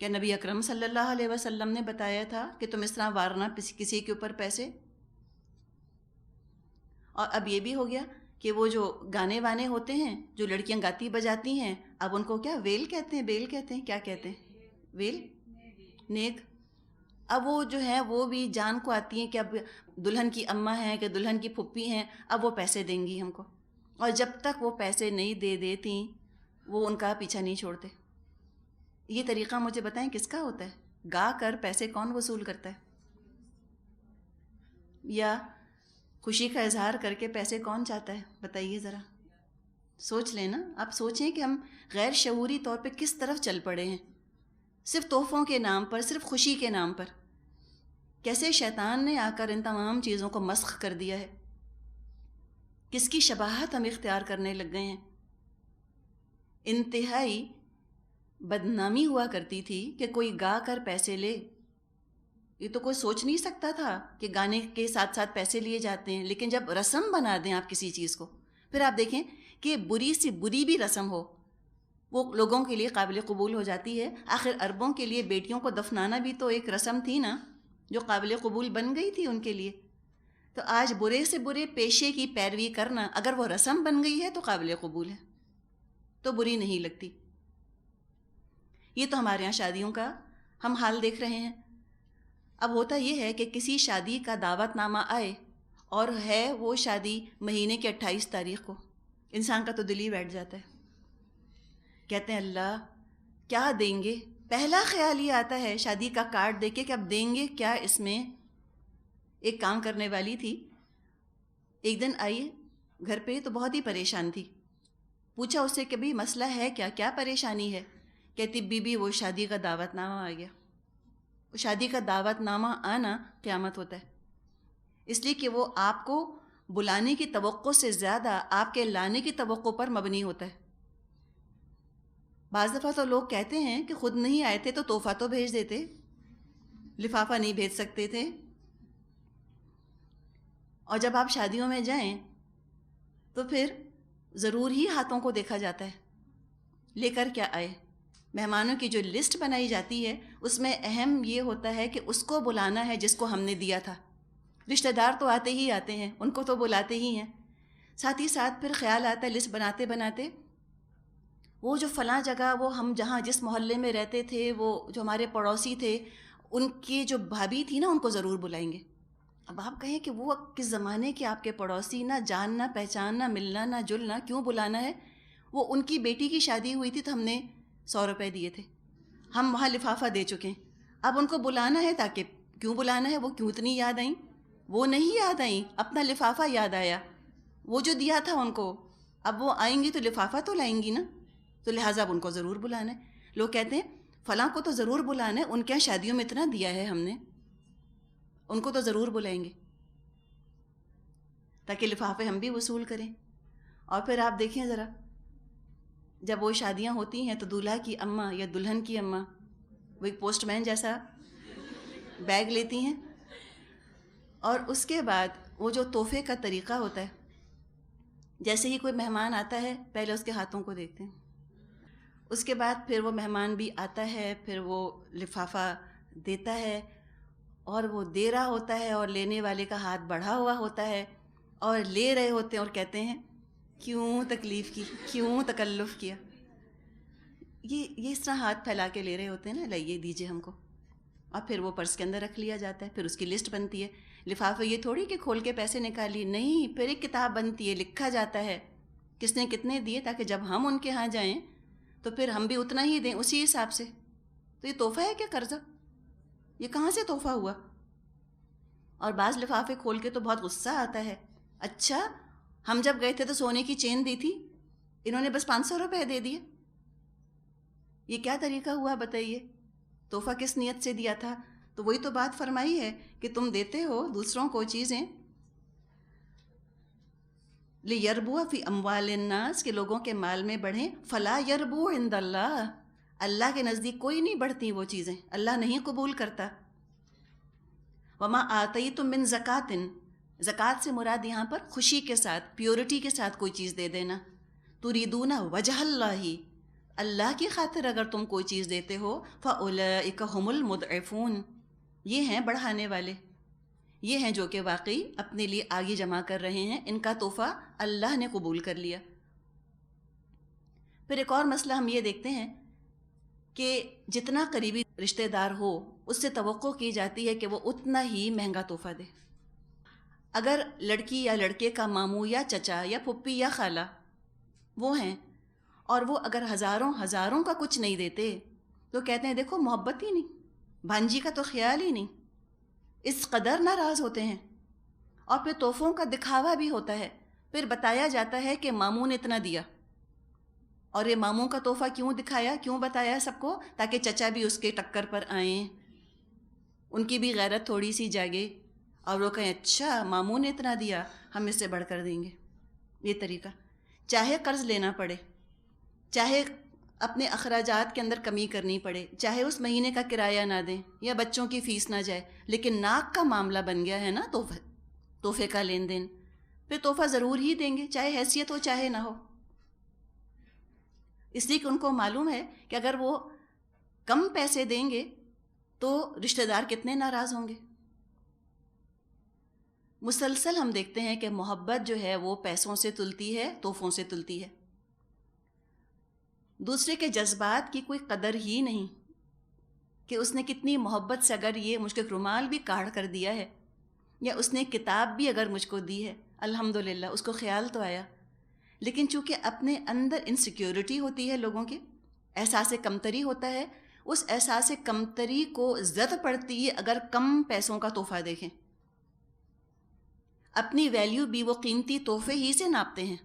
کیا نبی اکرم صلی اللہ علیہ وسلم نے بتایا تھا کہ تم اس طرح وارنا کسی کے اوپر پیسے؟ اور اب یہ بھی ہو گیا کہ وہ جو گانے وانے ہوتے ہیں، جو لڑکیاں گاتی بجاتی ہیں، اب ان کو کیا ویل کہتے ہیں، بیل کہتے ہیں، کیا کہتے ہیں، ویل، نیک۔ اب وہ جو ہے وہ بھی جان کو آتی ہیں کہ اب دلہن کی اماں ہیں کہ دلہن کی پھپھی ہیں، اب وہ پیسے دیں گی ہم کو، اور جب تک وہ پیسے نہیں دے دیتی وہ ان کا پیچھا نہیں چھوڑتے۔ یہ طریقہ مجھے بتائیں کس کا ہوتا ہے؟ گا کر پیسے کون وصول کرتا ہے؟ یا خوشی کا اظہار کر کے پیسے کون چاہتا ہے؟ بتائیے ذرا، سوچ لیں نا، آپ سوچیں کہ ہم غیر شعوری طور پہ کس طرف چل پڑے ہیں، صرف تحفوں کے نام پر، صرف خوشی کے نام پر۔ کیسے شیطان نے آ کر ان تمام چیزوں کو مسخ کر دیا ہے، کس کی شباہت ہم اختیار کرنے لگ گئے ہیں۔ انتہائی بدنامی ہوا کرتی تھی کہ کوئی گا کر پیسے لے، یہ تو کوئی سوچ نہیں سکتا تھا کہ گانے کے ساتھ ساتھ پیسے لیے جاتے ہیں، لیکن جب رسم بنا دیں آپ کسی چیز کو، پھر آپ دیکھیں کہ بری سی بری بھی رسم ہو وہ لوگوں کے لیے قابل قبول ہو جاتی ہے۔ آخر عربوں کے لیے بیٹیوں کو دفنانا بھی تو ایک رسم تھی نا، جو قابل قبول بن گئی تھی ان کے لیے۔ تو آج برے سے برے پیشے کی پیروی کرنا اگر وہ رسم بن گئی ہے تو قابل قبول ہے، تو بری نہیں لگتی۔ یہ تو ہمارے یہاں شادیوں کا ہم حال دیکھ رہے ہیں۔ اب ہوتا یہ ہے کہ کسی شادی کا دعوت نامہ آئے اور ہے وہ شادی مہینے کے 28 تاریخ کو، انسان کا تو دل ہی بیٹھ جاتا ہے، کہتے ہیں اللہ کیا دیں گے۔ پہلا خیال یہ آتا ہے شادی کا کارڈ دیکھ کے کہ اب دیں گے کیا اس میں۔ ایک کام کرنے والی تھی، ایک دن آئی گھر پہ تو بہت ہی پریشان تھی، پوچھا اس سے کہ بھئی مسئلہ ہے کیا، کیا پریشانی ہے؟ کہتی بی بی وہ شادی کا دعوت نامہ آ گیا۔ شادی کا دعوت نامہ آنا قیامت ہوتا ہے، اس لیے کہ وہ آپ کو بلانے کی توقع سے زیادہ آپ کے لانے کی توقع پر مبنی ہوتا ہے۔ بعض دفعہ تو لوگ کہتے ہیں کہ خود نہیں آئے تھے تو تحفہ تو بھیج دیتے، لفافہ نہیں بھیج سکتے تھے۔ اور جب آپ شادیوں میں جائیں تو پھر ضرور ہی ہاتھوں کو دیکھا جاتا ہے، لے کر کیا آئے۔ مہمانوں کی جو لسٹ بنائی جاتی ہے اس میں اہم یہ ہوتا ہے کہ اس کو بلانا ہے جس کو ہم نے دیا تھا۔ رشتہ دار تو آتے ہی آتے ہیں، ان کو تو بلاتے ہی ہیں، ساتھ ہی ساتھ پھر خیال آتا ہے لسٹ بناتے بناتے وہ جو فلاں جگہ، وہ ہم جہاں جس محلے میں رہتے تھے، وہ جو ہمارے پڑوسی تھے، ان کی جو بھابھی تھی نا ان کو ضرور بلائیں گے۔ اب آپ کہیں کہ وہ کس زمانے کے آپ کے پڑوسی، نہ جاننا پہچاننا، ملنا نہ جلنا، کیوں بلانا ہے؟ وہ ان کی بیٹی کی شادی ہوئی تھی تو ہم نے 100 روپے دیے تھے، ہم وہاں لفافہ دے چکے ہیں، اب ان کو بلانا ہے تاکہ کیوں بلانا ہے؟ وہ کیوں اتنی یاد آئیں؟ وہ نہیں یاد آئیں، اپنا لفافہ یاد آیا، وہ جو دیا تھا ان کو، اب وہ آئیں گی تو لفافہ تو لائیں گی نا، تو لہٰذا اب ان کو ضرور بلانا ہے۔ لوگ کہتے ہیں فلاں کو تو ضرور بلانا ہے، ان کے یہاں شادیوں میں اتنا دیا ہے ہم نے، ان کو تو ضرور بلائیں گے تاکہ لفافے ہم بھی وصول کریں۔ اور پھر آپ دیکھیں ذرا، جب وہ شادیاں ہوتی ہیں تو دولہا کی اماں یا دلہن کی اماں وہ ایک پوسٹ مین جیسا بیگ لیتی ہیں، اور اس کے بعد وہ جو تحفے کا طریقہ ہوتا ہے، جیسے ہی کوئی مہمان آتا ہے پہلے اس کے ہاتھوں کو دیکھتے ہیں، اس کے بعد پھر وہ مہمان بھی آتا ہے، پھر وہ لفافہ دیتا ہے، اور وہ دے رہا ہوتا ہے اور لینے والے کا ہاتھ بڑھا ہوا ہوتا ہے، اور لے رہے ہوتے ہیں اور کہتے ہیں کیوں تکلیف کی، کیوں تکلف کیا۔ یہ اس طرح ہاتھ پھیلا کے لے رہے ہوتے ہیں نا، لائیے دیجیے ہم کو، اور پھر وہ پرس کے اندر رکھ لیا جاتا ہے، پھر اس کی لسٹ بنتی ہے۔ لفافے یہ تھوڑی کہ کھول کے پیسے نکالیے، نہیں، پھر ایک کتاب بنتی ہے، لکھا جاتا ہے کس نے کتنے دیے، تاکہ جب ہم ان کے ہاں جائیں تو پھر ہم بھی اتنا ہی دیں اسی حساب سے۔ تو یہ تحفہ ہے کیا قرضہ؟ یہ کہاں سے تحفہ ہوا؟ اور بعض لفافے کھول کے تو بہت غصہ آتا ہے، اچھا ہم جب گئے تھے تو سونے کی چین دی تھی، انہوں نے بس 500 روپے دے دیے، یہ کیا طریقہ ہوا بتائیے؟ تحفہ کس نیت سے دیا تھا؟ تو وہی تو بات فرمائی ہے کہ تم دیتے ہو دوسروں کو چیزیں لِيَرْبُوَ فِي أَمْوَالِ النَّاسِ، کہ لوگوں کے مال میں بڑھیں، فَلَا يَرْبُو عِنْدَ اللَّهِ، اللہ کے نزدیک کوئی نہیں بڑھتی وہ چیزیں، اللہ نہیں قبول کرتا۔ وَمَا آتَيْتُم مِّن زَكَاةٍ، زکوٰۃ سے مراد یہاں پر خوشی کے ساتھ، پیورٹی کے ساتھ کوئی چیز دے دینا، تُرِيدُونَ وَجْهَ اللَّهِ، اللہ کی خاطر اگر تم کوئی چیز دیتے ہو فَأُولَئِكَ هُمُ الْمُضْعِفُونَ، یہ ہیں بڑھانے والے، یہ ہیں جو کہ واقعی اپنے لیے آگے جمع کر رہے ہیں، ان کا تحفہ اللہ نے قبول کر لیا۔ پھر ایک اور مسئلہ ہم یہ دیکھتے ہیں کہ جتنا قریبی رشتہ دار ہو اس سے توقع کی جاتی ہے کہ وہ اتنا ہی مہنگا تحفہ دے۔ اگر لڑکی یا لڑکے کا ماموں یا چچا یا پھپھی یا خالہ وہ ہیں اور وہ اگر ہزاروں کا کچھ نہیں دیتے تو کہتے ہیں دیکھو محبت ہی نہیں، بھانجی کا تو خیال ہی نہیں، اس قدر ناراض ہوتے ہیں۔ اور پھر تحفوں کا دکھاوا بھی ہوتا ہے، پھر بتایا جاتا ہے کہ ماموں نے اتنا دیا، اور یہ ماموں کا تحفہ کیوں دکھایا، کیوں بتایا سب کو، تاکہ چچا بھی اس کے ٹکر پر آئیں، ان کی بھی غیرت تھوڑی سی جاگے اور وہ کہیں اچھا ماموں نے اتنا دیا، ہم اس سے بڑھ کر دیں گے۔ یہ طریقہ، چاہے قرض لینا پڑے، چاہے اپنے اخراجات کے اندر کمی کرنی پڑے، چاہے اس مہینے کا کرایہ نہ دیں یا بچوں کی فیس نہ جائے، لیکن ناک کا معاملہ بن گیا ہے نا تحفے کا لین دین، پھر تحفہ ضرور ہی دیں گے، چاہے حیثیت ہو چاہے نہ ہو، اس لیے کہ ان کو معلوم ہے کہ اگر وہ کم پیسے دیں گے تو رشتہ دار کتنے ناراض ہوں گے۔ مسلسل ہم دیکھتے ہیں کہ محبت جو ہے وہ پیسوں سے تلتی ہے، تحفوں سے تلتی ہے، دوسرے کے جذبات کی کوئی قدر ہی نہیں کہ اس نے کتنی محبت سے اگر یہ مجھ کو رومال بھی کاڑھ کر دیا ہے یا اس نے کتاب بھی اگر مجھ کو دی ہے، الحمدللہ اس کو خیال تو آیا، لیکن چونکہ اپنے اندر انسیکیورٹی ہوتی ہے، لوگوں کے احساس کمتری ہوتا ہے، اس احساس کمتری کو زد پڑتی ہے اگر کم پیسوں کا تحفہ دیکھیں۔ اپنی ویلیو بھی وہ قیمتی تحفے ہی سے ناپتے ہیں،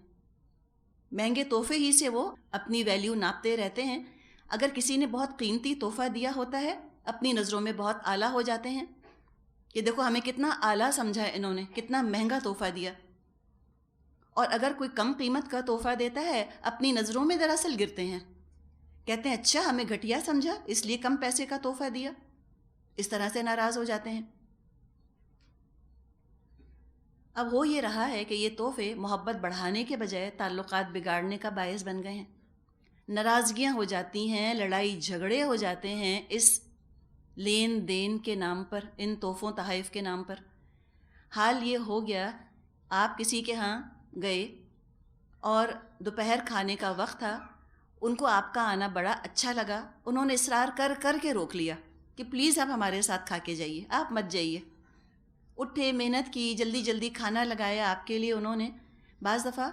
مہنگے تحفے ہی سے وہ اپنی ویلیو ناپتے رہتے ہیں۔ اگر کسی نے بہت قیمتی تحفہ دیا ہوتا ہے اپنی نظروں میں بہت اعلیٰ ہو جاتے ہیں کہ دیکھو ہمیں کتنا اعلیٰ سمجھا ہے انہوں نے، کتنا مہنگا تحفہ دیا، اور اگر کوئی کم قیمت کا تحفہ دیتا ہے اپنی نظروں میں دراصل گرتے ہیں، کہتے ہیں اچھا ہمیں گھٹیا سمجھا اس لیے کم پیسے کا تحفہ دیا، اس طرح سے ناراض ہو جاتے ہیں۔ اب ہو یہ رہا ہے کہ یہ تحفے محبت بڑھانے کے بجائے تعلقات بگاڑنے کا باعث بن گئے ہیں، ناراضگیاں ہو جاتی ہیں، لڑائی جھگڑے ہو جاتے ہیں اس لین دین کے نام پر، ان تحفوں تحائف کے نام پر۔ حال یہ ہو گیا، آپ کسی کے ہاں گئے اور دوپہر کھانے کا وقت تھا، ان کو آپ کا آنا بڑا اچھا لگا، انہوں نے اصرار کر کر کے روک لیا کہ پلیز آپ ہمارے ساتھ کھا کے جائیے، آپ مت جائیے۔ اٹھے، محنت کی، جلدی جلدی کھانا لگایا آپ کے لیے انہوں نے۔ بعض دفعہ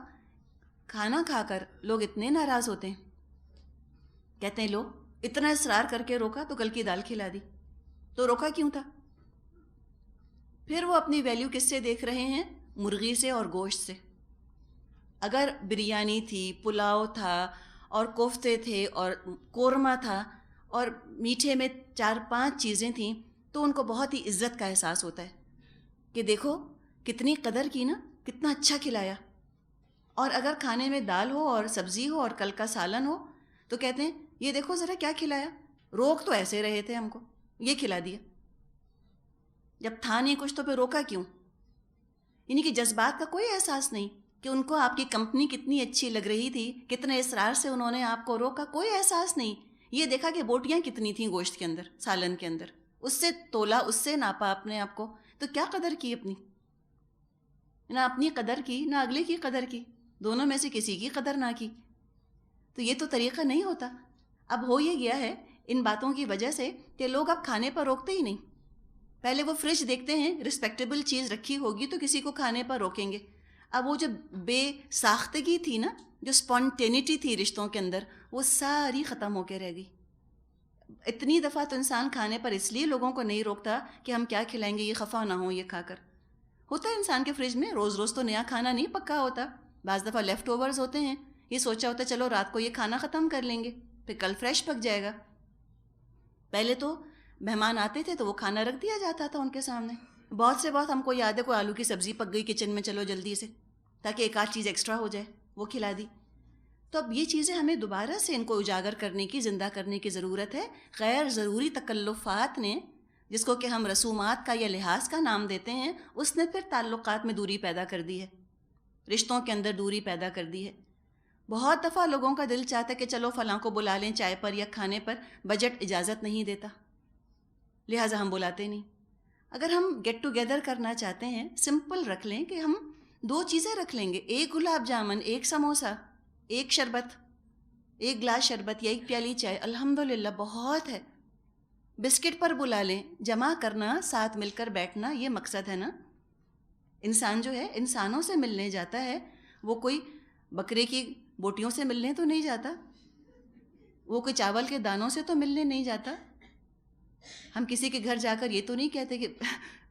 کھانا کھا کر لوگ اتنے ناراض ہوتے ہیں، کہتے ہیں لو اتنا اصرار کر کے روکا تو کل کی دال کھلا دی، تو روکا کیوں تھا؟ پھر وہ اپنی ویلیو کس سے دیکھ رہے ہیں؟ مرغی سے اور گوشت سے۔ اگر بریانی تھی، پلاؤ تھا اور کوفتے تھے اور قورمہ تھا اور میٹھے میں 4-5 چیزیں تھیں تو ان کو بہت ہی عزت کا احساس ہوتا ہے کہ دیکھو کتنی قدر کی نا، کتنا اچھا کھلایا۔ اور اگر کھانے میں دال ہو اور سبزی ہو اور کل کا سالن ہو تو کہتے ہیں یہ دیکھو ذرا کیا کھلایا، روک تو ایسے رہے تھے ہم کو، یہ کھلا دیا، جب تھا نہیں کچھ تو پھر روکا کیوں؟ یعنی کہ جذبات کا کوئی احساس نہیں کہ ان کو آپ کی کمپنی کتنی اچھی لگ رہی تھی، کتنے اصرار سے انہوں نے آپ کو روکا، کوئی احساس نہیں۔ یہ دیکھا کہ بوٹیاں کتنی تھیں گوشت کے اندر، سالن کے اندر، اس سے تولا، اس سے ناپا اپنے آپ کو، تو کیا قدر کی اپنی؟ نہ اپنی قدر کی، نہ اگلے کی قدر کی، دونوں میں سے کسی کی قدر نہ کی۔ تو یہ تو طریقہ نہیں ہوتا۔ اب ہو یہ گیا ہے ان باتوں کی وجہ سے کہ لوگ اب کھانے پر روکتے ہی نہیں۔ پہلے وہ فریج دیکھتے ہیں، رسپیکٹیبل چیز رکھی ہوگی تو کسی کو کھانے پر روکیں گے۔ اب وہ جو بے ساختگی تھی نا، جو سپونٹینٹی تھی رشتوں کے اندر، وہ ساری ختم ہو کے رہ گئی۔ اتنی دفعہ تو انسان کھانے پر اس لیے لوگوں کو نہیں روکتا کہ ہم کیا کھلائیں گے، یہ خفا نہ ہو یہ کھا کر۔ ہوتا ہے انسان کے فریج میں روز روز تو نیا کھانا نہیں پکا ہوتا، بعض دفعہ لیفٹ اوورز ہوتے ہیں، یہ سوچا ہوتا ہے چلو رات کو یہ کھانا ختم کر لیں گے پھر کل فریش پک جائے گا۔ پہلے تو مہمان آتے تھے تو وہ کھانا رکھ دیا جاتا تھا ان کے سامنے، بہت سے بہت ہم کو یاد ہے کوئی آلو کی سبزی پک گئی کچن میں، چلو جلدی سے تاکہ ایک آدھ چیز ایکسٹرا ہو جائے، وہ کھلا دی۔ تو اب یہ چیزیں ہمیں دوبارہ سے ان کو اجاگر کرنے کی، زندہ کرنے کی ضرورت ہے۔ غیر ضروری تکلفات نے، جس کو کہ ہم رسومات کا یا لحاظ کا نام دیتے ہیں، اس نے پھر تعلقات میں دوری پیدا کر دی ہے، رشتوں کے اندر دوری پیدا کر دی ہے۔ بہت دفعہ لوگوں کا دل چاہتا ہے کہ چلو فلاں کو بلا لیں چائے پر یا کھانے پر، بجٹ اجازت نہیں دیتا، لہٰذا ہم بلاتے نہیں۔ اگر ہم گیٹ ٹوگیدر کرنا چاہتے ہیں، سمپل رکھ لیں کہ ہم 2 چیزیں رکھ لیں گے، ایک گلاب جامن، ایک سموسہ، ایک شربت، ایک گلاس شربت یا ایک پیالی چائے، الحمدللہ بہت ہے۔ بسکٹ پر بلا لیں، جمع کرنا، ساتھ مل کر بیٹھنا، یہ مقصد ہے نا۔ انسان جو ہے انسانوں سے ملنے جاتا ہے، وہ کوئی بکرے کی بوٹیوں سے ملنے تو نہیں جاتا، وہ کوئی چاول کے دانوں سے تو ملنے نہیں جاتا۔ ہم کسی کے گھر جا کر یہ تو نہیں کہتے کہ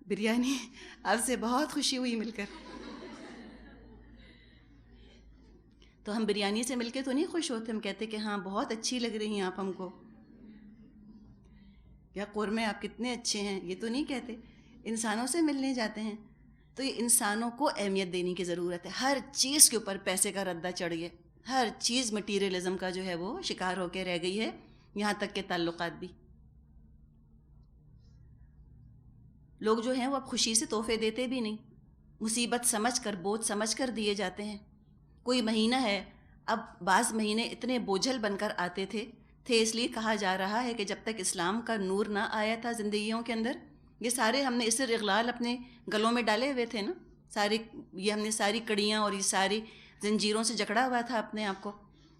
بریانی آپ سے بہت خوشی ہوئی مل کر، تو ہم بریانی سے مل کے تو نہیں خوش ہوتے، ہم کہتے کہ ہاں بہت اچھی لگ رہی ہیں آپ ہم کو، یا قورمے آپ کتنے اچھے ہیں، یہ تو نہیں کہتے۔ انسانوں سے ملنے جاتے ہیں تو یہ انسانوں کو اہمیت دینے کی ضرورت ہے۔ ہر چیز کے اوپر پیسے کا ردہ چڑھ گیا، ہر چیز مٹیریلزم کا جو ہے وہ شکار ہو کے رہ گئی ہے، یہاں تک کہ تعلقات بھی۔ لوگ جو ہیں وہ اب خوشی سے تحفے دیتے بھی نہیں، مصیبت سمجھ کر، بوجھ سمجھ کر دیے جاتے ہیں۔ کوئی مہینہ ہے، اب بعض مہینے اتنے بوجھل بن کر آتے تھے اس لیے کہا جا رہا ہے کہ جب تک اسلام کا نور نہ آیا تھا زندگیوں کے اندر، یہ سارے ہم نے اسر اغلال اپنے گلوں میں ڈالے ہوئے تھے نا، سارے یہ ہم نے ساری کڑیاں اور یہ ساری زنجیروں سے جکڑا ہوا تھا اپنے آپ کو۔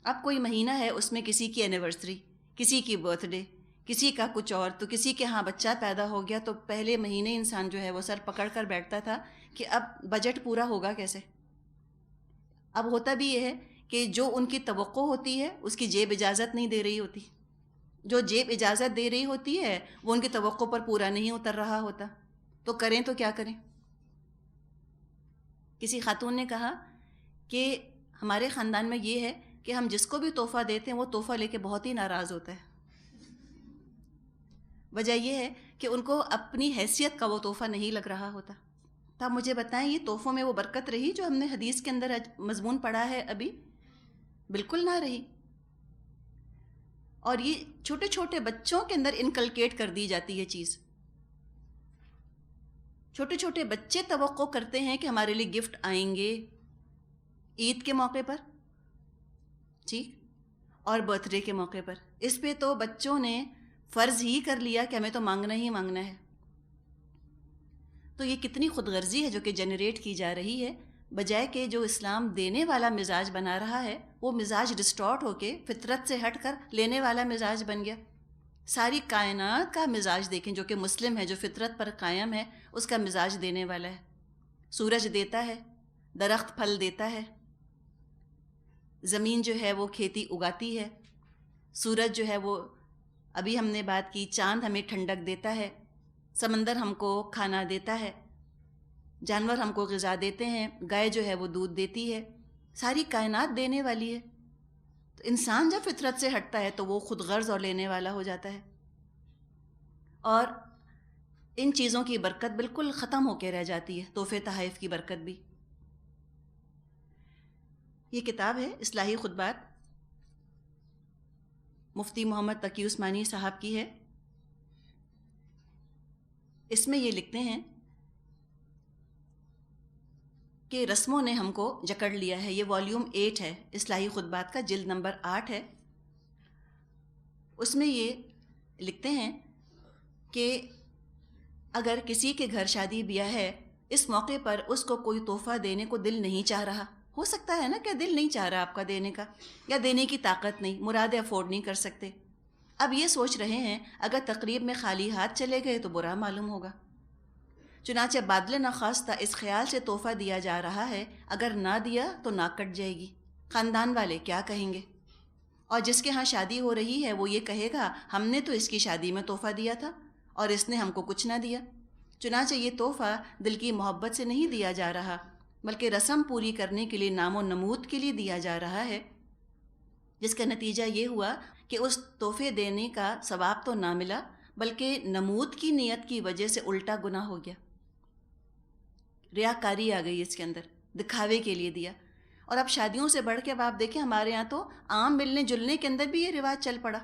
اب کوئی مہینہ ہے، اس میں کسی کی اینیورسری، کسی کی برتھ ڈے، کسی کا کچھ اور، تو کسی کے ہاں بچہ پیدا ہو گیا، تو پہلے مہینے انسان جو ہے وہ سر پکڑ کر بیٹھتا تھا کہ اب بجٹ پورا ہوگا کیسے۔ اب ہوتا بھی یہ ہے کہ جو ان کی توقع ہوتی ہے اس کی جیب اجازت نہیں دے رہی ہوتی، جو جیب اجازت دے رہی ہوتی ہے وہ ان کی توقع پر پورا نہیں اتر رہا ہوتا، تو کریں تو کیا کریں۔ کسی خاتون نے کہا کہ ہمارے خاندان میں یہ ہے کہ ہم جس کو بھی تحفہ دیتے ہیں وہ تحفہ لے کے بہت ہی ناراض ہوتا ہے۔ وجہ یہ ہے کہ ان کو اپنی حیثیت کا وہ تحفہ نہیں لگ رہا ہوتا۔ تو آپ مجھے بتائیں، یہ تحفوں میں وہ برکت رہی جو ہم نے حدیث کے اندر مضمون پڑھا ہے ابھی؟ بالکل نہ رہی۔ اور یہ چھوٹے چھوٹے بچوں کے اندر انکلکیٹ کر دی جاتی ہے چیز۔ چھوٹے چھوٹے بچے توقع کرتے ہیں کہ ہمارے لیے گفٹ آئیں گے عید کے موقع پر، ٹھیک، اور برتھ ڈے کے موقع پر۔ اس پہ تو بچوں نے فرض ہی کر لیا کہ ہمیں تو مانگنا ہی مانگنا ہے۔ تو یہ کتنی خود غرضی ہے جو کہ جنریٹ کی جا رہی ہے، بجائے کہ جو اسلام دینے والا مزاج بنا رہا ہے وہ مزاج ڈسٹارٹ ہو کے فطرت سے ہٹ کر لینے والا مزاج بن گیا۔ ساری کائنات کا مزاج دیکھیں جو کہ مسلم ہے، جو فطرت پر قائم ہے، اس کا مزاج دینے والا ہے۔ سورج دیتا ہے، درخت پھل دیتا ہے، زمین جو ہے وہ کھیتی اگاتی ہے، سورج جو ہے وہ، ابھی ہم نے بات کی، چاند ہمیں ٹھنڈک دیتا ہے، سمندر ہم کو کھانا دیتا ہے، جانور ہم کو غذا دیتے ہیں، گائے جو ہے وہ دودھ دیتی ہے، ساری کائنات دینے والی ہے۔ تو انسان جب فطرت سے ہٹتا ہے تو وہ خود غرض اور لینے والا ہو جاتا ہے، اور ان چیزوں کی برکت بالکل ختم ہو کے رہ جاتی ہے، تحفے تحائف کی برکت بھی۔ یہ کتاب ہے اصلاحی خطبات، مفتی محمد تقی عثمانی صاحب کی ہے۔ اس میں یہ لکھتے ہیں کہ رسموں نے ہم کو جکڑ لیا ہے۔ یہ والیوم 8 ہے اصلاحی خطبات کا، جلد نمبر 8 ہے۔ اس میں یہ لکھتے ہیں کہ اگر کسی کے گھر شادی بیاہ ہے، اس موقع پر اس کو کوئی تحفہ دینے کو دل نہیں چاہ رہا، ہو سکتا ہے نا کہ دل نہیں چاہ رہا آپ کا دینے کا، یا دینے کی طاقت نہیں، مرادیں افورڈ نہیں کر سکتے، اب یہ سوچ رہے ہیں اگر تقریب میں خالی ہاتھ چلے گئے تو برا معلوم ہوگا، چنانچہ بادل نخواستہ اس خیال سے تحفہ دیا جا رہا ہے اگر نہ دیا تو ناک کٹ جائے گی، خاندان والے کیا کہیں گے، اور جس کے ہاں شادی ہو رہی ہے وہ یہ کہے گا ہم نے تو اس کی شادی میں تحفہ دیا تھا اور اس نے ہم کو کچھ نہ دیا۔ چنانچہ یہ تحفہ دل کی محبت سے نہیں دیا جا رہا، بلکہ رسم پوری کرنے کے لیے، نام و نمود کے لیے دیا جا رہا ہے، جس کا نتیجہ یہ ہوا کہ اس تحفے دینے کا ثواب تو نہ ملا، بلکہ نمود کی نیت کی وجہ سے الٹا گناہ ہو گیا، ریاکاری آ گئی اس کے اندر، دکھاوے کے لیے دیا۔ اور اب شادیوں سے بڑھ کے اب آپ دیکھیں ہمارے یہاں تو عام ملنے جلنے کے اندر بھی یہ رواج چل پڑا،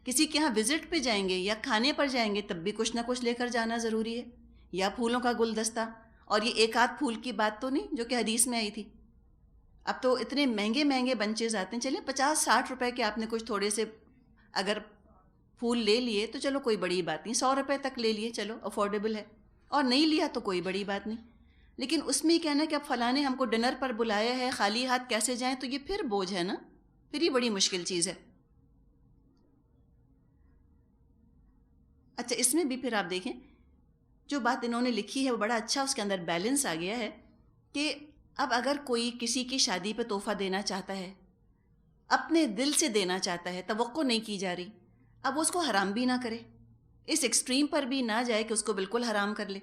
کسی کے ہاں وزٹ پہ جائیں گے یا کھانے پر جائیں گے تب بھی کچھ نہ کچھ لے کر جانا ضروری ہے، یا پھولوں کا گلدستہ، اور یہ ایک آدھ پھول کی بات تو نہیں جو کہ حدیث میں آئی تھی، اب تو اتنے مہنگے مہنگے بنچز آتے ہیں. چلیں 50-60 روپے کے آپ نے کچھ تھوڑے سے اگر پھول لے لیے تو چلو کوئی بڑی بات نہیں. 100 روپے تک لے لیے چلو افورڈیبل ہے, اور نہیں لیا تو کوئی بڑی بات نہیں. لیکن اس میں یہ کہنا کہ اب فلاں نے ہم کو ڈنر پر بلایا ہے, خالی ہاتھ کیسے جائیں, تو یہ پھر بوجھ ہے نا, پھر یہ بڑی مشکل چیز ہے. اچھا اس میں بھی پھر آپ دیکھیں جو بات انہوں نے لکھی ہے وہ بڑا اچھا اس کے اندر بیلنس آ گیا ہے کہ اب اگر کوئی کسی کی شادی پہ تحفہ دینا چاہتا ہے, اپنے دل سے دینا چاہتا ہے, توقع نہیں کی جا رہی, اب وہ اس کو حرام بھی نہ کرے, اس ایکسٹریم پر بھی نہ جائے کہ اس کو بالکل حرام کر لے.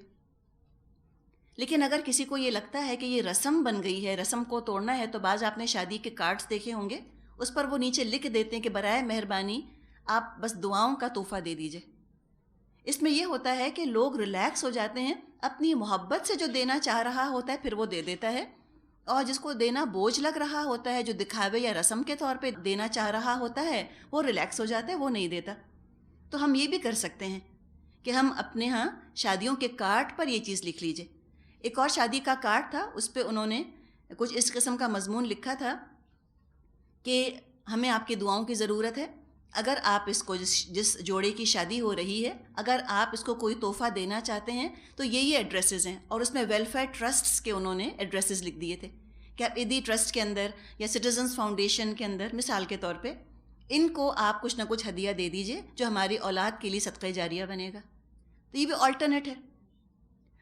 لیکن اگر کسی کو یہ لگتا ہے کہ یہ رسم بن گئی ہے, رسم کو توڑنا ہے, تو بعض آپ نے شادی کے کارڈز دیکھے ہوں گے, اس پر وہ نیچے لکھ دیتے ہیں کہ برائے مہربانی آپ بس دعاؤں کا تحفہ دے دیجئے. اس میں یہ ہوتا ہے کہ لوگ ریلیکس ہو جاتے ہیں, اپنی محبت سے جو دینا چاہ رہا ہوتا ہے پھر وہ دے دیتا ہے, اور جس کو دینا بوجھ لگ رہا ہوتا ہے, جو دکھاوے یا رسم کے طور پہ دینا چاہ رہا ہوتا ہے, وہ ریلیکس ہو جاتا ہے, وہ نہیں دیتا. تو ہم یہ بھی کر سکتے ہیں کہ ہم اپنے ہاں شادیوں کے کارڈ پر یہ چیز لکھ لیجئے. ایک اور شادی کا کارڈ تھا, اس پہ انہوں نے کچھ اس قسم کا مضمون لکھا تھا کہ ہمیں آپ کی دعاؤں کی ضرورت ہے. اگر آپ اس کو جس جوڑے کی شادی ہو رہی ہے, اگر آپ اس کو کوئی تحفہ دینا چاہتے ہیں تو یہ ایڈریسز ہیں, اور اس میں ویلفیئر ٹرسٹس کے انہوں نے ایڈریسز لکھ دیے تھے کہ آپ ایدی ٹرسٹ کے اندر یا سٹیزنز فاؤنڈیشن کے اندر مثال کے طور پہ ان کو آپ کچھ نہ کچھ ہدیہ دے دیجئے جو ہماری اولاد کے لیے صدقہ جاریہ بنے گا. تو یہ بھی آلٹرنیٹ ہے.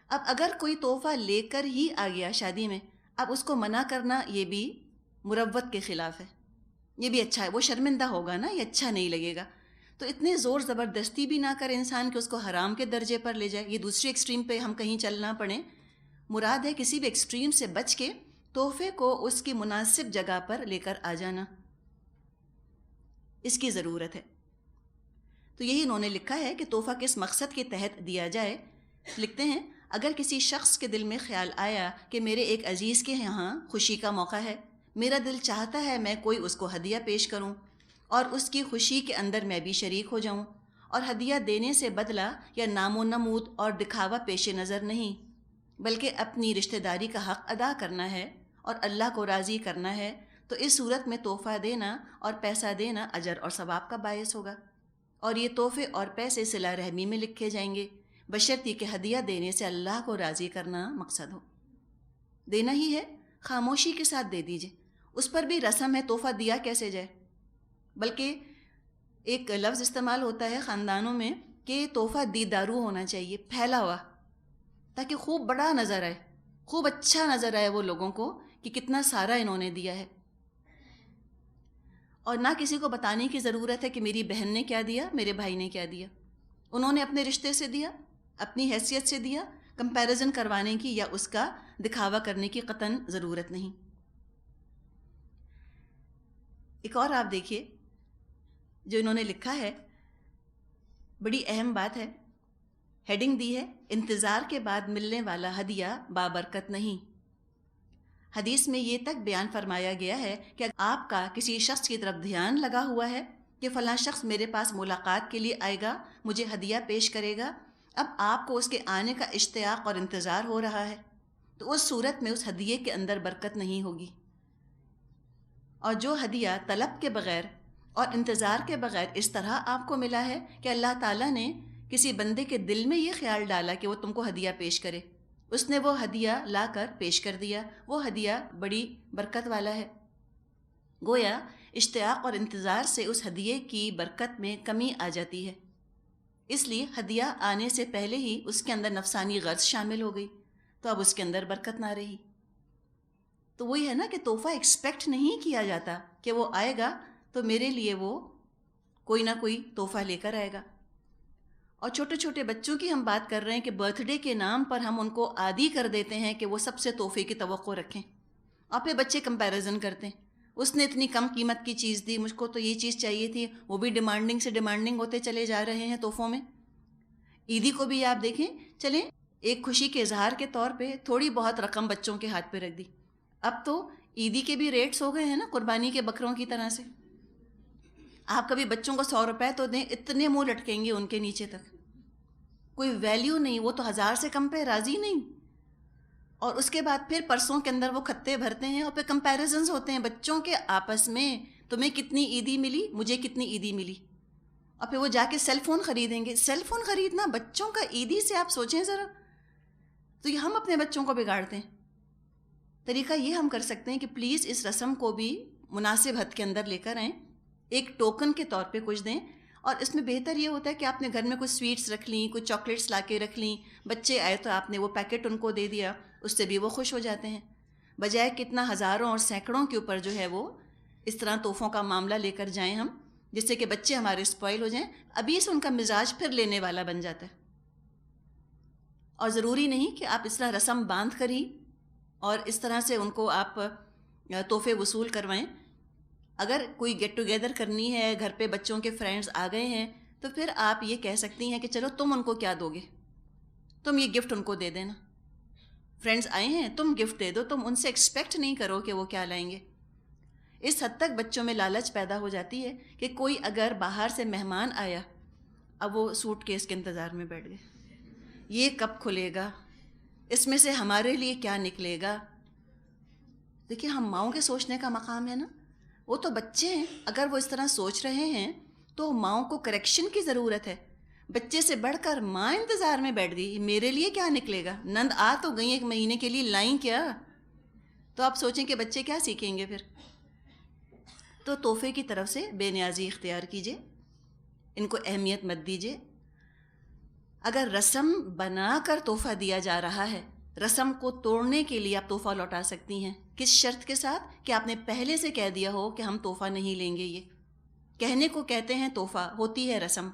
اب اگر کوئی تحفہ لے کر ہی آ گیا شادی میں, اب اس کو منع کرنا یہ بھی مروت کے خلاف ہے, یہ بھی اچھا ہے, وہ شرمندہ ہوگا نا, یہ اچھا نہیں لگے گا. تو اتنے زور زبردستی بھی نہ کرے انسان کہ اس کو حرام کے درجے پر لے جائے, یہ دوسری ایکسٹریم پہ ہم کہیں چلنا پڑیں. مراد ہے کسی بھی ایکسٹریم سے بچ کے تحفے کو اس کی مناسب جگہ پر لے کر آ جانا, اس کی ضرورت ہے. تو یہی انہوں نے لکھا ہے کہ تحفہ کس مقصد کے تحت دیا جائے. لکھتے ہیں اگر کسی شخص کے دل میں خیال آیا کہ میرے ایک عزیز کے یہاں خوشی کا موقع ہے, میرا دل چاہتا ہے میں کوئی اس کو ہدیہ پیش کروں اور اس کی خوشی کے اندر میں بھی شریک ہو جاؤں, اور ہدیہ دینے سے بدلہ یا نام و نمود اور دکھاوا پیش نظر نہیں, بلکہ اپنی رشتہ داری کا حق ادا کرنا ہے اور اللہ کو راضی کرنا ہے, تو اس صورت میں تحفہ دینا اور پیسہ دینا اجر اور ثواب کا باعث ہوگا, اور یہ تحفے اور پیسے صلہ رحمی میں لکھے جائیں گے, بشرطی کہ ہدیہ دینے سے اللہ کو راضی کرنا مقصد ہو. دینا ہی ہے خاموشی کے ساتھ دے دیجئے, اس پر بھی رسم ہے تحفہ دیا کیسے جائے. بلکہ ایک لفظ استعمال ہوتا ہے خاندانوں میں کہ تحفہ دیدارو ہونا چاہیے, پھیلا ہوا, تاکہ خوب بڑا نظر آئے, خوب اچھا نظر آئے وہ لوگوں کو کہ کتنا سارا انہوں نے دیا ہے. اور نہ کسی کو بتانے کی ضرورت ہے کہ میری بہن نے کیا دیا, میرے بھائی نے کیا دیا, انہوں نے اپنے رشتے سے دیا, اپنی حیثیت سے دیا, کمپیریزن کروانے کی یا اس کا دکھاوا کرنے کی قطعاً ضرورت نہیں. ایک اور آپ دیکھیے جو انہوں نے لکھا ہے, بڑی اہم بات ہے, ہیڈنگ دی ہے انتظار کے بعد ملنے والا ہدیہ بابرکت نہیں. حدیث میں یہ تک بیان فرمایا گیا ہے کہ آپ کا کسی شخص کی طرف دھیان لگا ہوا ہے کہ فلاں شخص میرے پاس ملاقات کے لیے آئے گا, مجھے ہدیہ پیش کرے گا, اب آپ کو اس کے آنے کا اشتیاق اور انتظار ہو رہا ہے, تو اس صورت میں اس ہدیے کے اندر برکت نہیں ہوگی. اور جو ہدیہ طلب کے بغیر اور انتظار کے بغیر اس طرح آپ کو ملا ہے کہ اللہ تعالیٰ نے کسی بندے کے دل میں یہ خیال ڈالا کہ وہ تم کو ہدیہ پیش کرے, اس نے وہ ہدیہ لا کر پیش کر دیا, وہ ہدیہ بڑی برکت والا ہے. گویا اشتیاق اور انتظار سے اس ہدیے کی برکت میں کمی آ جاتی ہے, اس لیے ہدیہ آنے سے پہلے ہی اس کے اندر نفسانی غرض شامل ہو گئی, تو اب اس کے اندر برکت نہ رہی. تو وہی ہے نا کہ تحفہ ایکسپیکٹ نہیں کیا جاتا کہ وہ آئے گا تو میرے لیے وہ کوئی نہ کوئی تحفہ لے کر آئے گا. اور چھوٹے چھوٹے بچوں کی ہم بات کر رہے ہیں کہ برتھ ڈے کے نام پر ہم ان کو عادی کر دیتے ہیں کہ وہ سب سے تحفے کی توقع رکھیں, اور پھر بچے کمپیریزن کرتے ہیں, اس نے اتنی کم قیمت کی چیز دی, مجھ کو تو یہ چیز چاہیے تھی, وہ بھی ڈیمانڈنگ سے ڈیمانڈنگ ہوتے چلے جا رہے ہیں تحفوں میں. عیدی کو بھی آپ دیکھیں, چلیں ایک خوشی کے اظہار کے طور پہ تھوڑی بہت رقم بچوں کے ہاتھ پہ رکھ دی. اب تو عیدی کے بھی ریٹس ہو گئے ہیں نا قربانی کے بکروں کی طرح سے. آپ کبھی بچوں کو 100 روپے تو دیں, اتنے منہ لٹکیں گے ان کے نیچے تک, کوئی ویلیو نہیں, وہ تو 1000 سے کم پہ راضی نہیں. اور اس کے بعد پھر پرسوں کے اندر وہ کھتے بھرتے ہیں اور پھر کمپیریزنز ہوتے ہیں بچوں کے آپس میں، تمہیں کتنی عیدی ملی، مجھے کتنی عیدی ملی، اور پھر وہ جا کے سیل فون خریدیں گے. سیل فون خریدنا بچوں کا عیدی سے آپ سوچیں ذرا. تو یہ ہم اپنے بچوں کو بگاڑتے ہیں. طریقہ یہ ہم کر سکتے ہیں کہ پلیز اس رسم کو بھی مناسب حد کے اندر لے کر آئیں، ایک ٹوکن کے طور پہ کچھ دیں. اور اس میں بہتر یہ ہوتا ہے کہ آپ نے گھر میں کچھ سویٹس رکھ لیں، کچھ چاکلیٹس لا کے رکھ لیں، بچے آئے تو آپ نے وہ پیکٹ ان کو دے دیا، اس سے بھی وہ خوش ہو جاتے ہیں، بجائے کتنا ہزاروں اور سینکڑوں کے اوپر جو ہے وہ اس طرح تحفوں کا معاملہ لے کر جائیں ہم، جس سے کہ بچے ہمارے اسپوائل ہو جائیں. ابھی سے ان کا مزاج پھر لینے والا بن جاتا ہے. اور ضروری نہیں کہ آپ اس طرح رسم باندھ کر ہی اور اس طرح سے ان کو آپ تحفے وصول کروائیں. اگر کوئی گیٹ ٹوگیدر کرنی ہے، گھر پہ بچوں کے فرینڈز آ گئے ہیں، تو پھر آپ یہ کہہ سکتی ہیں کہ چلو تم ان کو کیا دو گے، تم یہ گفٹ ان کو دے دینا. فرینڈز آئے ہیں، تم گفٹ دے دو، تم ان سے ایکسپیکٹ نہیں کرو کہ وہ کیا لائیں گے. اس حد تک بچوں میں لالچ پیدا ہو جاتی ہے کہ کوئی اگر باہر سے مہمان آیا، اب وہ سوٹ کیس کے انتظار میں بیٹھ گئے، یہ کب کھلے گا، اس میں سے ہمارے لیے کیا نکلے گا. دیکھیے ہم ماؤں کے سوچنے کا مقام ہے نا، وہ تو بچے ہیں. اگر وہ اس طرح سوچ رہے ہیں تو ماؤں کو کریکشن کی ضرورت ہے. بچے سے بڑھ کر ماں انتظار میں بیٹھ گئی، میرے لیے کیا نکلے گا، نند آ تو گئی 1 مہینے کے لیے، لائیں کیا. تو آپ سوچیں کہ بچے کیا سیکھیں گے پھر. تو تحفے کی طرف سے بے نیازی اختیار کیجیے، ان کو اہمیت مت دیجیے. اگر رسم بنا کر تحفہ دیا جا رہا ہے، رسم کو توڑنے کے لیے آپ تحفہ لوٹا سکتی ہیں. کس شرط کے ساتھ؟ کہ آپ نے پہلے سے کہہ دیا ہو کہ ہم تحفہ نہیں لیں گے. یہ کہنے کو کہتے ہیں تحفہ، ہوتی ہے رسم.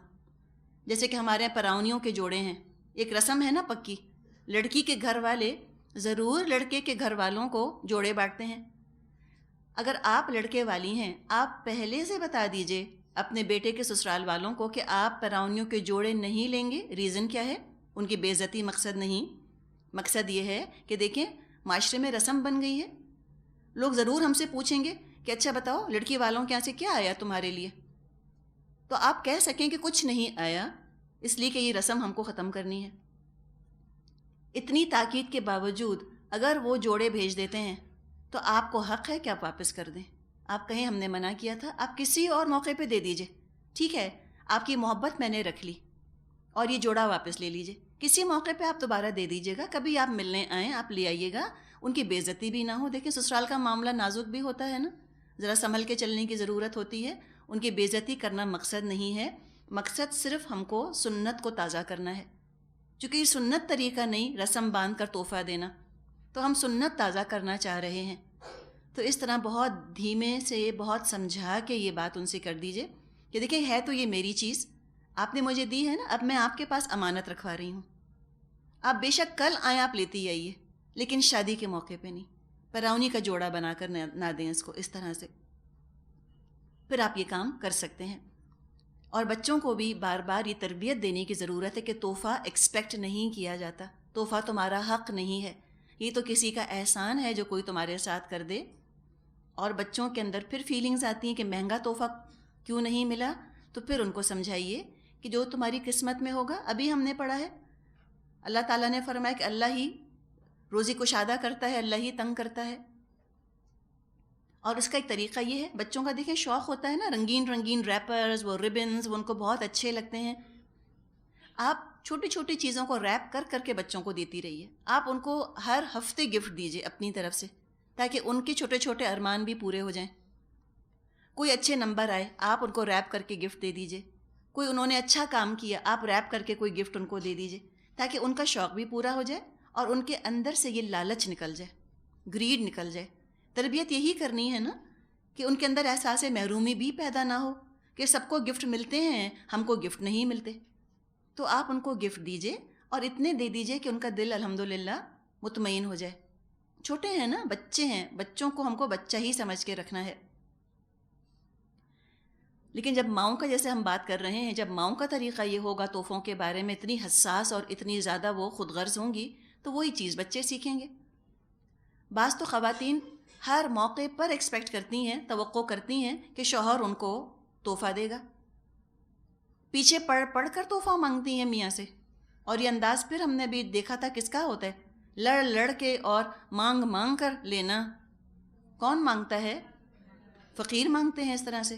جیسے کہ ہمارے یہاں پراونیوں کے جوڑے ہیں، ایک رسم ہے نا پکی، لڑکی کے گھر والے ضرور لڑکے کے گھر والوں کو جوڑے بانٹتے ہیں. اگر آپ لڑکے والی ہیں، آپ پہلے سے بتا دیجئے اپنے بیٹے کے سسرال والوں کو کہ آپ پراونیوں کے جوڑے نہیں لیں گے. ریزن کیا ہے؟ ان کی بے عزتی مقصد نہیں. مقصد یہ ہے کہ دیکھیں معاشرے میں رسم بن گئی ہے. لوگ ضرور ہم سے پوچھیں گے کہ اچھا بتاؤ لڑکی والوں کے یہاں سے کیا آیا تمہارے لیے، تو آپ کہہ سکیں کہ کچھ نہیں آیا، اس لیے کہ یہ رسم ہم کو ختم کرنی ہے. اتنی تاکید کے باوجود اگر وہ جوڑے بھیج دیتے ہیں تو آپ کو حق ہے کہ آپ واپس کر دیں. آپ کہیں ہم نے منع کیا تھا، آپ کسی اور موقع پہ دے دیجئے. ٹھیک ہے، آپ کی محبت میں نے رکھ لی اور یہ جوڑا واپس لے لیجئے. کسی موقع پہ آپ دوبارہ دے دیجئے گا، کبھی آپ ملنے آئیں آپ لے آئیے گا، ان کی بے عزتی بھی نہ ہو. دیکھیں سسرال کا معاملہ نازک بھی ہوتا ہے نا، ذرا سنبھل کے چلنے کی ضرورت ہوتی ہے. ان کی بے عزتی کرنا مقصد نہیں ہے، مقصد صرف ہم کو سنت کو تازہ کرنا ہے. چونکہ یہ سنت طریقہ نہیں رسم باندھ کر تحفہ دینا، تو ہم سنت تازہ کرنا چاہ رہے ہیں. تو اس طرح بہت دھیمے سے بہت سمجھا کے یہ بات ان سے کر دیجئے کہ دیکھیں ہے تو یہ میری چیز، آپ نے مجھے دی ہے نا، اب میں آپ کے پاس امانت رکھوا رہی ہوں. آپ بے شک کل آئیں آپ لیتی آئیے، لیکن شادی کے موقع پہ نہیں. پراونی کا جوڑا بنا کر نہ دیں اس کو اس طرح سے. پھر آپ یہ کام کر سکتے ہیں. اور بچوں کو بھی بار بار یہ تربیت دینے کی ضرورت ہے کہ تحفہ ایکسپیکٹ نہیں کیا جاتا، تحفہ تمہارا حق نہیں ہے، یہ تو کسی کا احسان ہے جو کوئی تمہارے ساتھ کر دے. اور بچوں کے اندر پھر فیلنگز آتی ہیں کہ مہنگا تحفہ کیوں نہیں ملا. تو پھر ان کو سمجھائیے کہ جو تمہاری قسمت میں ہوگا. ابھی ہم نے پڑھا ہے اللہ تعالیٰ نے فرمایا کہ اللہ ہی روزی کشادہ کرتا ہے، اللہ ہی تنگ کرتا ہے. اور اس کا ایک طریقہ یہ ہے، بچوں کا دیکھیں شوق ہوتا ہے نا، رنگین رنگین ریپرز، وہ ریبنز، وہ ان کو بہت اچھے لگتے ہیں. آپ چھوٹی چھوٹی چیزوں کو ریپ کر کر کے بچوں کو دیتی رہیے. آپ ان کو ہر ہفتے گفٹ دیجیے اپنی طرف سے، تاکہ ان کے چھوٹے چھوٹے ارمان بھی پورے ہو جائیں. کوئی اچھے نمبر آئے آپ ان کو ریپ کر کے گفٹ دے دیجیے. کوئی انہوں نے اچھا کام کیا آپ ریپ کر کے کوئی گفٹ ان کو دے دیجیے، تاکہ ان کا شوق بھی پورا ہو جائے اور ان کے اندر سے یہ لالچ نکل جائے، گریڈ نکل جائے. تربیت یہی کرنی ہے نا کہ ان کے اندر احساس محرومی بھی پیدا نہ ہو کہ سب کو گفٹ ملتے ہیں ہم کو گفٹ نہیں ملتے. تو آپ ان کو گفٹ دیجئے اور اتنے دے دیجئے کہ ان کا دل الحمدللہ مطمئن ہو جائے. چھوٹے ہیں نا، بچے ہیں، بچوں کو ہم کو بچہ ہی سمجھ کے رکھنا ہے. لیکن جب ماؤں کا جیسے ہم بات کر رہے ہیں، جب ماؤں کا طریقہ یہ ہوگا تحفوں کے بارے میں اتنی حساس اور اتنی زیادہ وہ خود غرض ہوں گی، تو وہی چیز بچے سیکھیں گے. بعض تو خواتین ہر موقع پر ایکسپیکٹ کرتی ہیں، توقع کرتی ہیں کہ شوہر ان کو تحفہ دے گا. پیچھے پڑھ پڑھ کر تحفہ مانگتی ہیں میاں سے. اور یہ انداز پھر ہم نے بھی دیکھا تھا کس کا ہوتا ہے، لڑ لڑ کے اور مانگ مانگ کر لینا کون مانگتا ہے؟ فقیر مانگتے ہیں اس طرح سے.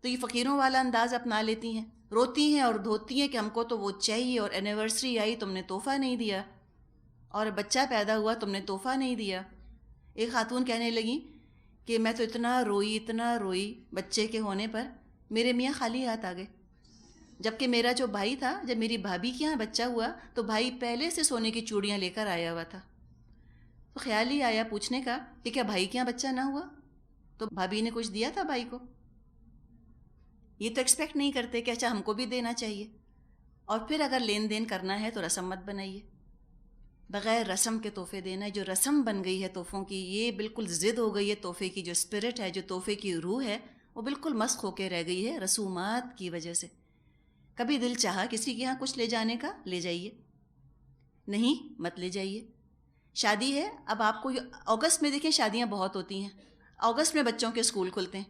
تو یہ فقیروں والا انداز اپنا لیتی ہیں، روتی ہیں اور دھوتی ہیں کہ ہم کو تو وہ چاہیے، اور اینیورسری آئی تم نے تحفہ نہیں دیا، اور بچہ پیدا ہوا تم نے تحفہ نہیں دیا. ایک خاتون کہنے لگی کہ میں تو اتنا روئی بچے کے ہونے پر، میرے میاں خالی ہاتھ آ گئے. جبکہ میرا جو بھائی تھا، جب میری بھابھی کے یہاں بچہ ہوا تو بھائی پہلے سے سونے کی چوڑیاں لے کر آیا ہوا تھا. تو خیال ہی آیا پوچھنے کا کہ کیا بھائی کے یہاں بچہ نہ ہوا؟ تو بھابھی نے کچھ دیا تھا بھائی کو. یہ تو ایکسپیکٹ نہیں کرتے کہ اچھا ہم کو بھی دینا چاہیے. اور پھر اگر لین دین کرنا ہے تو رسم مت بنائیے، بغیر رسم کے تحفے دینا. جو رسم بن گئی ہے تحفوں کی، یہ بالکل ضد ہو گئی ہے. تحفے کی جو اسپرٹ ہے، جو تحفے کی روح ہے، وہ بالکل مسخ ہو کے رہ گئی ہے رسومات کی وجہ سے. کبھی دل چاہا کسی کے یہاں کچھ لے جانے کا، لے جائیے، نہیں مت لے جائیے. شادی ہے، اب آپ کو اگست میں دیکھیں شادیاں بہت ہوتی ہیں، اگست میں بچوں کے اسکول کھلتے ہیں.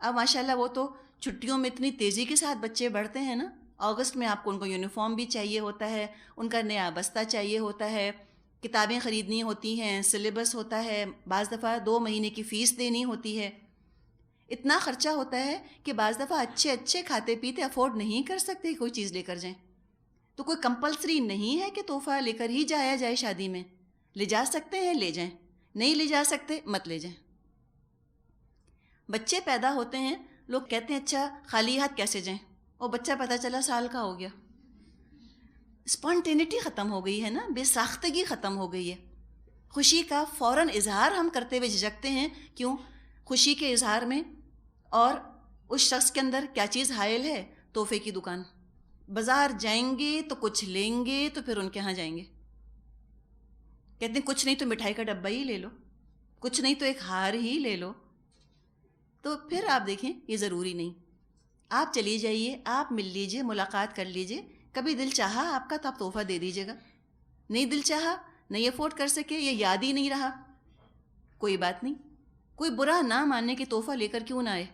اب ماشاءاللہ وہ تو چھٹیوں میں اتنی تیزی کے ساتھ بچے بڑھتے ہیں نا. اگست میں آپ کو ان کو یونیفارم بھی چاہیے ہوتا ہے، ان کا نیا بستہ چاہیے ہوتا ہے، کتابیں خریدنی ہوتی ہیں، سلیبس ہوتا ہے، بعض دفعہ 2 مہینے کی فیس دینی ہوتی ہے. اتنا خرچہ ہوتا ہے کہ بعض دفعہ اچھے کھاتے پیتے افورڈ نہیں کر سکتے کوئی چیز لے کر جائیں. تو کوئی کمپلسری نہیں ہے کہ تحفہ لے کر ہی جایا جائے شادی میں. لے جا سکتے ہیں لے جائیں، نہیں لے جا سکتے مت لے جائیں. بچے پیدا ہوتے ہیں، لوگ کہتے ہیں اچھا خالی ہاتھ کیسے جائیں، اور بچہ پتہ چلا سال کا ہو گیا. اسپونٹینٹی ختم ہو گئی ہے نا، بے ساختگی ختم ہو گئی ہے. خوشی کا فوراً اظہار ہم کرتے ہوئے جھجکتے ہیں. کیوں؟ خوشی کے اظہار میں اور اس شخص کے اندر کیا چیز حائل ہے؟ تحفے کی دکان. بازار جائیں گے تو کچھ لیں گے تو پھر ان کے ہاں جائیں گے، کہتے ہیں کچھ نہیں تو مٹھائی کا ڈبہ ہی لے لو، کچھ نہیں تو ایک ہار ہی لے لو. تو پھر آپ دیکھیں یہ ضروری نہیں. آپ چلی جائیے، آپ مل لیجئے، ملاقات کر لیجئے. کبھی دل چاہا آپ کا تو آپ تحفہ دے دیجیے گا، نہیں دل چاہا، نہیں افورڈ کر سکے، یہ یاد ہی نہیں رہا، کوئی بات نہیں. کوئی برا نہ ماننے کہ تحفہ لے کر کیوں نہ آئے.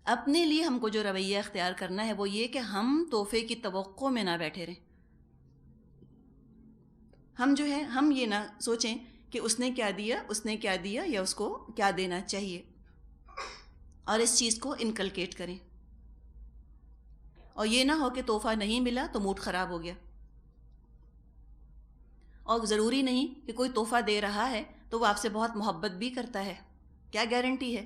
اپنے لیے ہم کو جو رویہ اختیار کرنا ہے وہ یہ کہ ہم تحفے کی توقع میں نہ بیٹھے رہیں. ہم جو ہے ہم یہ نہ سوچیں کہ اس نے کیا دیا یا اس کو کیا دینا چاہیے، اور اس چیز کو انکلکیٹ کریں. اور یہ نہ ہو کہ تحفہ نہیں ملا تو موڈ خراب ہو گیا. اور ضروری نہیں کہ کوئی تحفہ دے رہا ہے تو وہ آپ سے بہت محبت بھی کرتا ہے. کیا گارنٹی ہے؟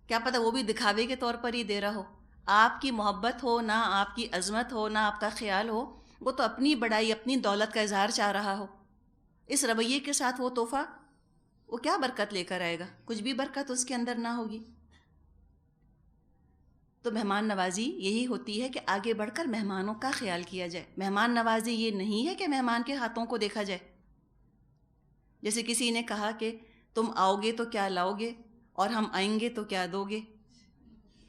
کیا پتہ وہ بھی دکھاوے کے طور پر ہی دے رہا ہو. آپ کی محبت ہو نہ، آپ کی عظمت ہو نہ، آپ کا خیال ہو، وہ تو اپنی بڑائی، اپنی دولت کا اظہار چاہ رہا ہو. اس رویے کے ساتھ وہ تحفہ، وہ کیا برکت لے کر آئے گا؟ کچھ بھی برکت اس کے اندر نہ ہوگی. تو مہمان نوازی یہی ہوتی ہے کہ آگے بڑھ کر مہمانوں کا خیال کیا جائے. مہمان نوازی یہ نہیں ہے کہ مہمان کے ہاتھوں کو دیکھا جائے. جیسے کسی نے کہا کہ تم آؤ گے تو کیا لاؤ گے، اور ہم آئیں گے تو کیا دو گے.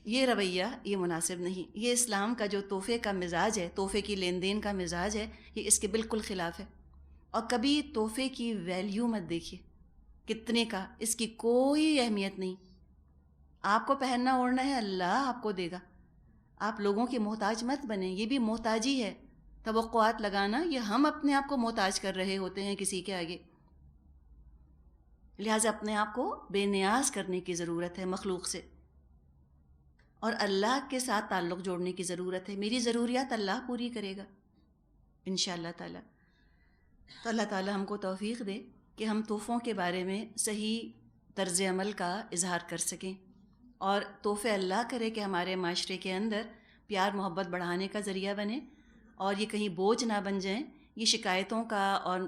یہ رویہ یہ مناسب نہیں. یہ اسلام کا جو تحفے کا مزاج ہے، تحفے کی لین دین کا مزاج ہے، یہ اس کے بالکل خلاف ہے. اور کبھی تحفے کی ویلیو مت دیکھیے کتنے کا، اس کی کوئی اہمیت نہیں. آپ کو پہننا اوڑھنا ہے، اللہ آپ کو دے گا. آپ لوگوں کی محتاج مت بنیں، یہ بھی محتاجی ہے. توقعات لگانا، یہ ہم اپنے آپ کو محتاج کر رہے ہوتے ہیں کسی کے آگے. لہٰذا اپنے آپ کو بے نیاز کرنے کی ضرورت ہے مخلوق سے، اور اللہ کے ساتھ تعلق جوڑنے کی ضرورت ہے. میری ضروریات اللہ پوری کرے گا انشاءاللہ تعالی. تو اللہ تعالی ہم کو توفیق دے کہ ہم تحفوں کے بارے میں صحیح طرز عمل کا اظہار کر سکیں، اور تحفے اللہ کرے کہ ہمارے معاشرے کے اندر پیار محبت بڑھانے کا ذریعہ بنے، اور یہ کہیں بوجھ نہ بن جائیں، یہ شکایتوں کا اور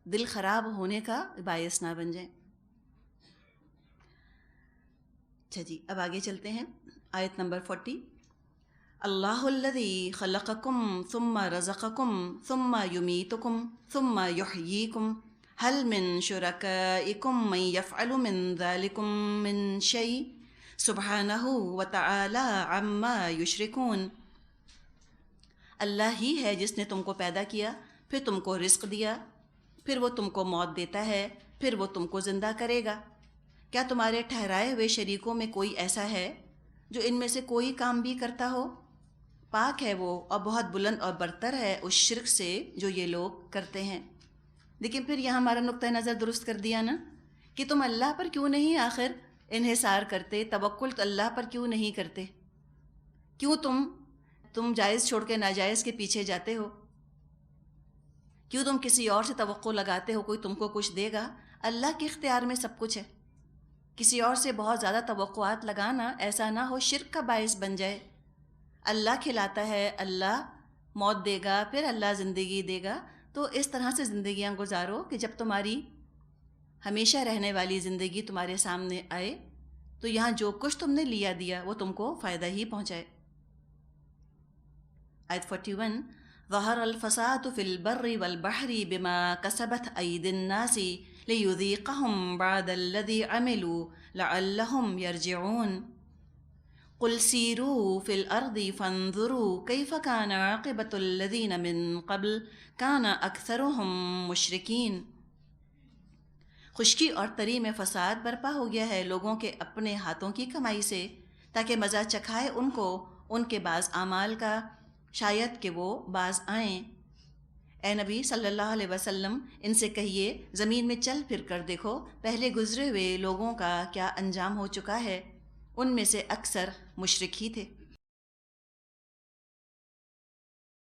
دل خراب ہونے کا باعث نہ بن جائیں. اچھا جی، اب آگے چلتے ہیں. آیت نمبر 40. اللہ الذی خلقکم ثم رزقکم ثم یمیتکم ثم یحییکم هل من شرکائکم من یفعل من ذلکم من شیء سبحانہ وتعالی عما یشرکون. اللہ ہی ہے جس نے تم کو پیدا کیا، پھر تم کو رزق دیا، پھر وہ تم کو موت دیتا ہے، پھر وہ تم کو زندہ کرے گا. کیا تمہارے ٹھہرائے ہوئے شریکوں میں کوئی ایسا ہے جو ان میں سے کوئی کام بھی کرتا ہو؟ پاک ہے وہ، اور بہت بلند اور برتر ہے اس شرک سے جو یہ لوگ کرتے ہیں. لیکن پھر یہاں ہمارا نقطۂ نظر درست کر دیا نا کہ تم اللہ پر کیوں نہیں آخر انحصار کرتے، توکل تو اللہ پر کیوں نہیں کرتے؟ کیوں تم جائز چھوڑ کے ناجائز کے پیچھے جاتے ہو؟ کیوں تم کسی اور سے توقع لگاتے ہو کوئی تم کو کچھ دے گا؟ اللہ کے اختیار میں سب کچھ ہے. کسی اور سے بہت زیادہ توقعات لگانا ایسا نہ ہو شرک کا باعث بن جائے. اللہ کھلاتا ہے، اللہ موت دے گا، پھر اللہ زندگی دے گا. تو اس طرح سے زندگیاں گزارو کہ جب تمہاری ہمیشہ رہنے والی زندگی تمہارے سامنے آئے تو یہاں جو کچھ تم نے لیا دیا وہ تم کو فائدہ ہی پہنچائے. آیت 41 ظہر الفساد فی البر والبحر بما کسبت ایدی الناس لیذیقہم بعد الذی عملوا لعلہم یرجعون. قل سیروا فی الارض فانظروا کیف کان عاقبۃ الذین من قبل کان اکثرہم مشرکین. خشکی اور تری میں فساد برپا ہو گیا ہے لوگوں کے اپنے ہاتھوں کی کمائی سے، تاکہ مزہ چکھائے ان کو ان کے بعض اعمال کا، شاید کہ وہ باز آئیں. اے نبی صلی اللہ علیہ وسلم ان سے کہیے زمین میں چل پھر کر دیکھو پہلے گزرے ہوئے لوگوں کا کیا انجام ہو چکا ہے، ان میں سے اکثر مشرک ہی تھے.